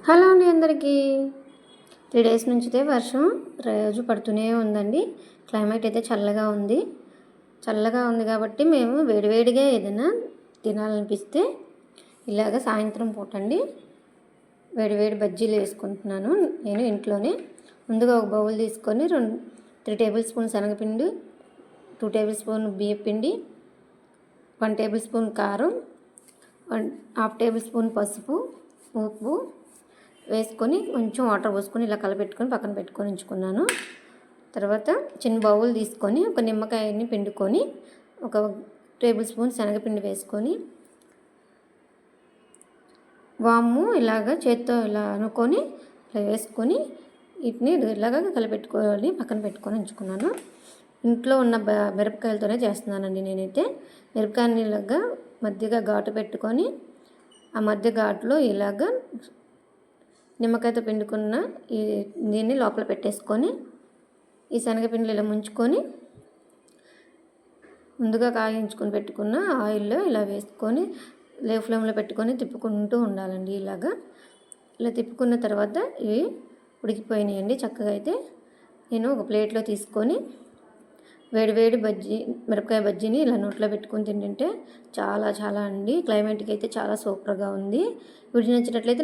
Hello అండి అందరికీ. 3 days నుంచితే వర్షం రోజు పడుతూనే ఉందండి. క్లైమేట్ అయితే చల్లగా ఉంది కాబట్టి మేము వేడివేడిగా ఏదైనా తినాలనిపిస్తే ఇలాగ సాయంత్రం పూట అండి వేడివేడి బజ్జీలు వేసుకుంటున్నాను నేను ఇంట్లోనే. ముందుగా ఒక బౌల్ తీసుకొని 3 టేబుల్ స్పూన్ శనగపిండి, 2 టేబుల్ స్పూన్ బియ్యపిండి, 1 టేబుల్ స్పూన్ కారం, 1/2 టేబుల్ స్పూన్ పసుపు, ఉప్పు వేసుకొని కొంచెం వాటర్ పోసుకొని ఇలా కలపెట్టుకొని పక్కన పెట్టుకొని ఉంచుకున్నాను. తర్వాత చిన్న బౌల్ తీసుకొని ఒక నిమ్మకాయని పిండుకొని 1 టేబుల్ స్పూన్ శనగపిండి వేసుకొని వాము ఇలాగ చేత్తో ఇలా అనుకొని ఇలా వేసుకొని వీటిని ఇలాగ కలిపెట్టుకొని పక్కన పెట్టుకొని ఉంచుకున్నాను. ఇంట్లో ఉన్న మిరపకాయలతోనే చేస్తున్నానండి నేనైతే. మిరపకాయని ఇలాగా మధ్యగా ఘాటు పెట్టుకొని ఆ మధ్య ఘాటులో ఇలాగ నిమ్మకాయతో పిండుకున్న దీన్ని లోపల పెట్టేసుకొని ఈ శనగపిండిలో ఇలా ముంచుకొని ముందుగా కాగించుకొని పెట్టుకున్న ఆయిల్లో ఇలా వేసుకొని లో ఫ్లేమ్లో పెట్టుకొని తిప్పుకుంటూ ఉండాలండి. ఇలా తిప్పుకున్న తర్వాత ఇవి ఉడికిపోయినాయండి చక్కగా. అయితే నేను ఒక ప్లేట్లో తీసుకొని వేడివేడి మిరపకాయ బజ్జీని ఇలా నోట్లో పెట్టుకొని తింటుంటే చాలా అండి క్లైమేట్కి అయితే చాలా సూపర్గా ఉంది. వీడియో నచ్చినట్లయితే